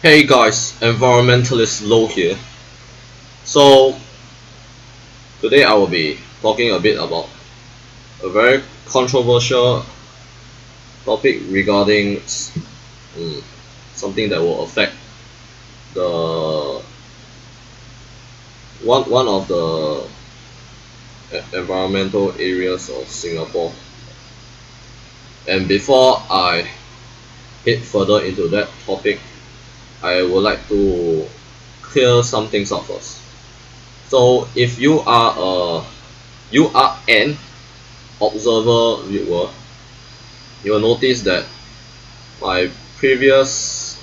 Hey guys, environmentalist Low here. So today I will be talking a bit about a very controversial topic regarding something that will affect the one of the environmental areas of Singapore. And before I head further into that topic, I would like to clear some things up first. So if you are an observer viewer, you will notice that my previous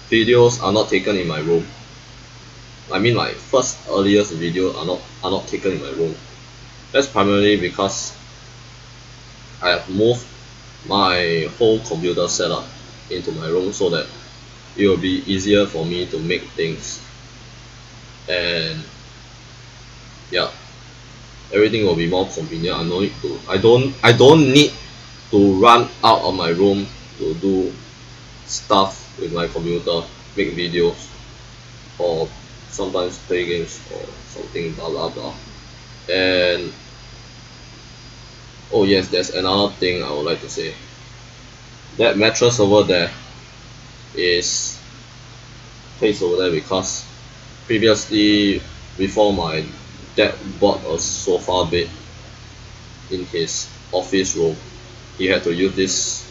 videos are not taken in my room. I mean, my earliest videos are not taken in my room. That's primarily because I have moved my whole computer setup into my room so that it will be easier for me to make things, and yeah, everything will be more convenient. I don't need to run out of my room to do stuff with my computer, make videos, or sometimes play games or something blah blah blah. And oh yes, there's another thing I would like to say. That mattress over there is placed over there because previously, before my dad bought a sofa bed in his office room, he had to use this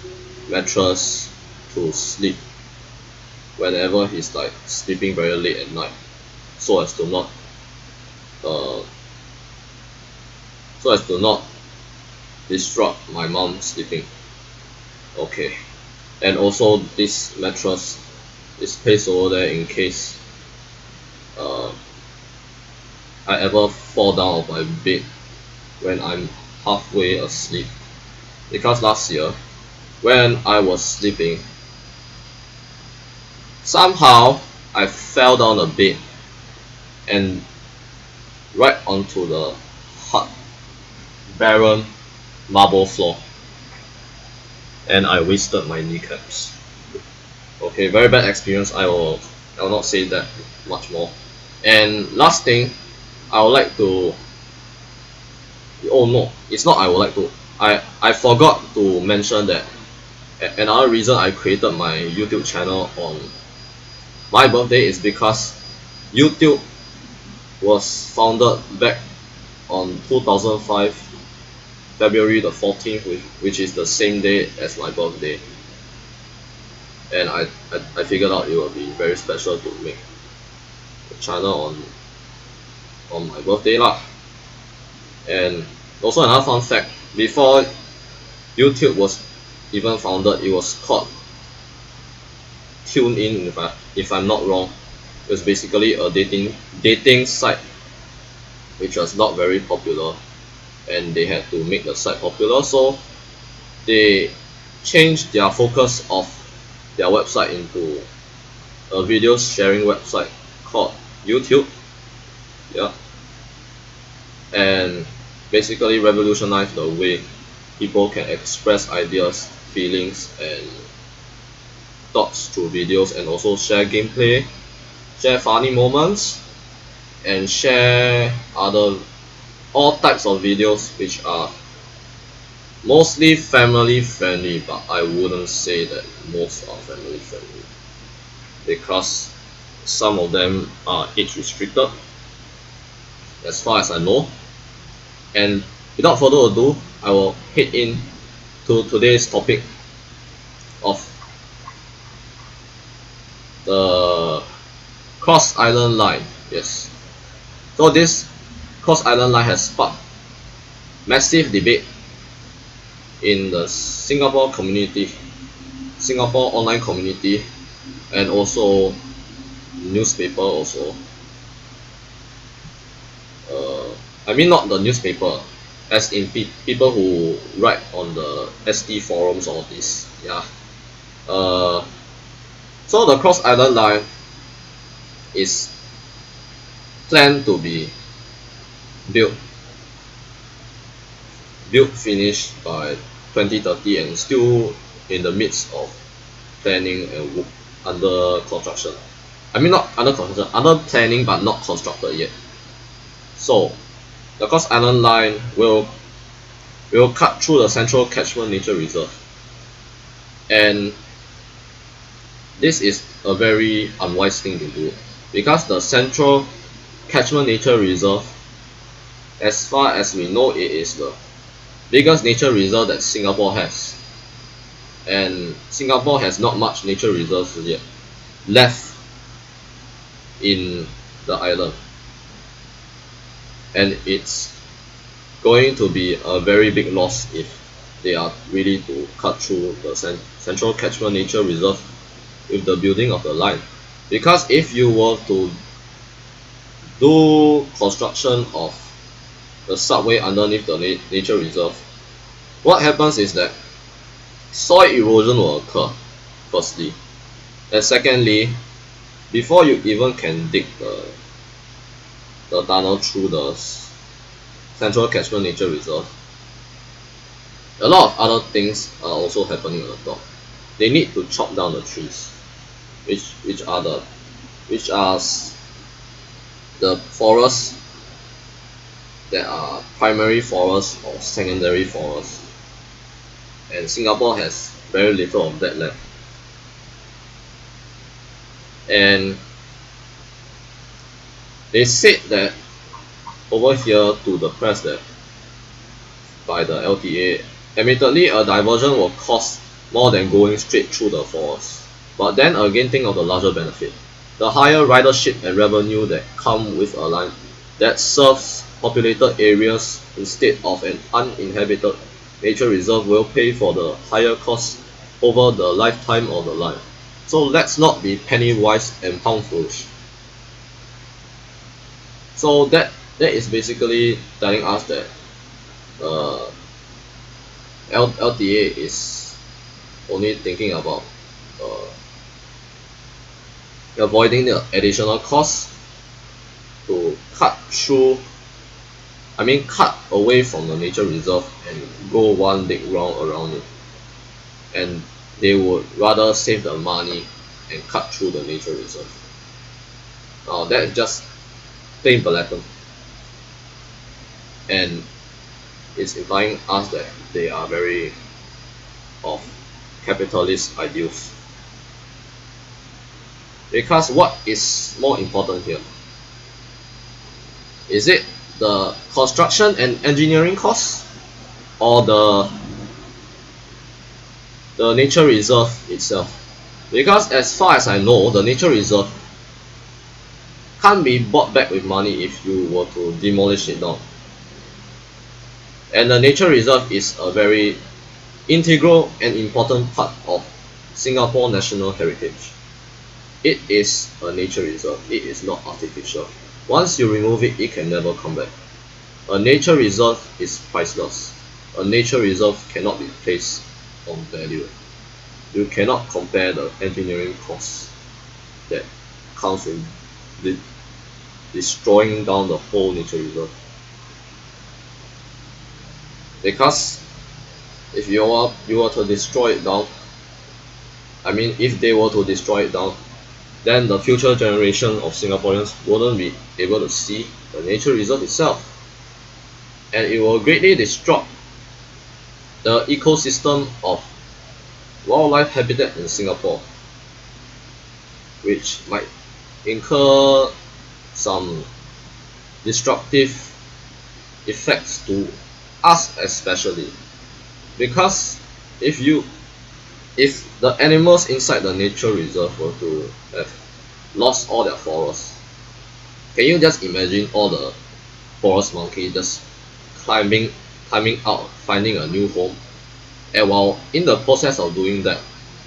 mattress to sleep whenever he's like sleeping very late at night, so as to not disrupt my mom sleeping. Okay, and also this mattress is placed over there in case I ever fall down off my bed when I'm halfway asleep, because last year when I was sleeping, somehow I fell down the bed and right onto the hard barren marble floor, and I wasted my kneecaps. Okay, very bad experience. I will not say that much more. And last thing, I would like to, oh no, it's not I would like to, I forgot to mention that another reason I created my YouTube channel on my birthday is because YouTube was founded back on 2005 February the 14th, which is the same day as my birthday, and I figured out it would be very special to make a channel on my birthday lah. And also another fun fact, before YouTube was even founded, it was called TuneIn, if I'm not wrong. It was basically a dating site which was not very popular, and they had to make the site popular, so they changed their focus of their website into a video sharing website called YouTube. Yeah, and basically revolutionized the way people can express ideas, feelings, and thoughts through videos, and also share gameplay, share funny moments, and share all types of videos which are mostly family friendly, but I wouldn't say that most are family friendly, because some of them are age restricted as far as I know. And without further ado, I will head in to today's topic of the Cross Island Line. Yes, so this Cross Island Line has sparked massive debate in the Singapore online community, and also newspaper also. I mean, not the newspaper, as in people who write on the ST forums, all this. Yeah. So the Cross Island Line is planned to be built finished by 2030, and still in the midst of planning and under construction. I mean not under construction, under planning but not constructed yet. So the Cross Island Line will cut through the central catchment nature reserve, and this is a very unwise thing to do, because the central catchment nature reserve, as far as we know, it is the biggest nature reserve that Singapore has, and Singapore has not much nature reserves yet left in the island, and it's going to be a very big loss if they are really to cut through the central catchment nature reserve with the building of the line. Because if you were to do construction of the subway underneath the nature reserve, what happens is that soil erosion will occur, firstly, and secondly, before you even can dig the tunnel through the central catchment nature reserve, a lot of other things are also happening on the top. They need to chop down the trees, which are the forests that are primary forests or secondary forests, and Singapore has very little of that left. And they said that over here to the press that by the LTA, admittedly a diversion will cost more than going straight through the forest. But then again, think of the larger benefit. The higher ridership and revenue that come with a line that serves populated areas instead of an uninhabited nature reserve will pay for the higher cost over the lifetime of the line. So let's not be penny wise and pound foolish. So that is basically telling us that LTA is only thinking about avoiding the additional costs to cut away from the nature reserve and go one big round around it, and they would rather save the money and cut through the nature reserve. Now that is just plain blatant, and it's implying us that they are very of capitalist ideals. Because what is more important here? Is it the construction and engineering costs, or the nature reserve itself? Because as far as I know, the nature reserve can't be bought back with money if you were to demolish it down. And the nature reserve is a very integral and important part of Singapore national heritage. It is a nature reserve, it is not artificial. Once you remove it, it can never come back. A nature reserve is priceless. A nature reserve cannot be placed on value. You cannot compare the engineering costs that comes with destroying down the whole nature reserve. Because if you were to destroy it down, if they were to destroy it down, then the future generation of Singaporeans wouldn't be able to see the nature reserve itself, and it will greatly disrupt the ecosystem of wildlife habitat in Singapore, which might incur some destructive effects to us especially. Because if the animals inside the nature reserve were to have lost all their forests, can you just imagine all the forest monkeys just climbing out, finding a new home? And while in the process of doing that,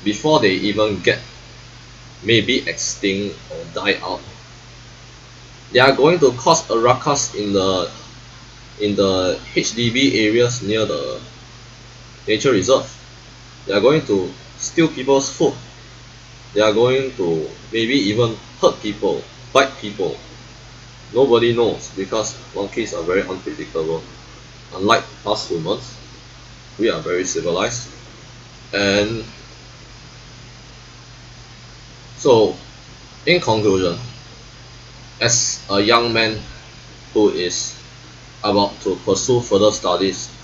before they even get maybe extinct or die out, they are going to cause a ruckus in the HDB areas near the nature reserve. They are going to steal people's food. They are going to maybe even hurt people, bite people. Nobody knows, because monkeys are very unpredictable. Unlike us humans, we are very civilized, and So, in conclusion, as a young man who is about to pursue further studies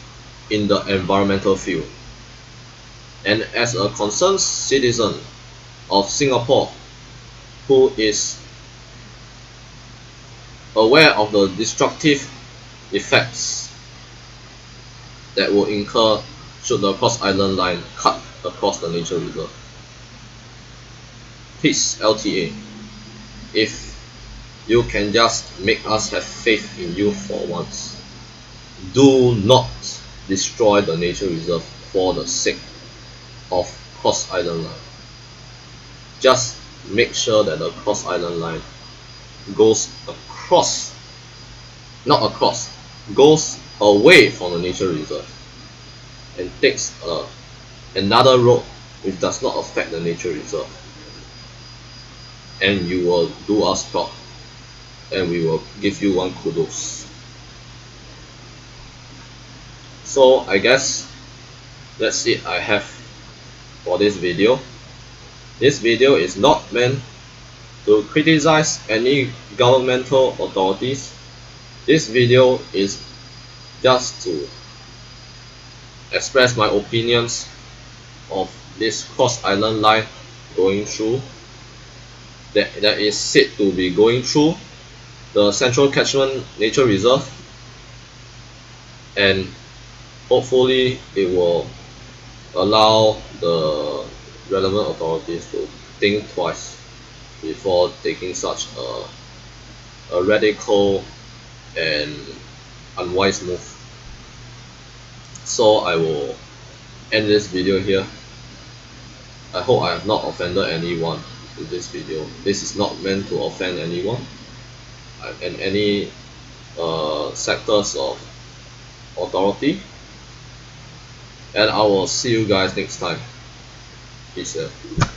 in the environmental field, and as a concerned citizen of Singapore who is aware of the destructive effects that will incur should the cross island line cut across the nature reserve, please LTA, if you can just make us have faith in you for once, do not destroy the nature reserve for the sake of cross island line. Just make sure that the cross island line goes across, not across, goes away from the nature reserve and takes another road which does not affect the nature reserve, and you will do us proud, and we will give you one kudos. So I guess that's it I have for this video. This video is not meant to criticize any governmental authorities. This video is just to express my opinions of this cross island line going through, that is said to be going through the Central Catchment Nature Reserve, and hopefully it will allow the relevant authorities to think twice before taking such a radical and unwise move. So I will end this video here. I hope I have not offended anyone in this video. This is not meant to offend anyone and any sectors of authority, and I will see you guys next time. Peace out.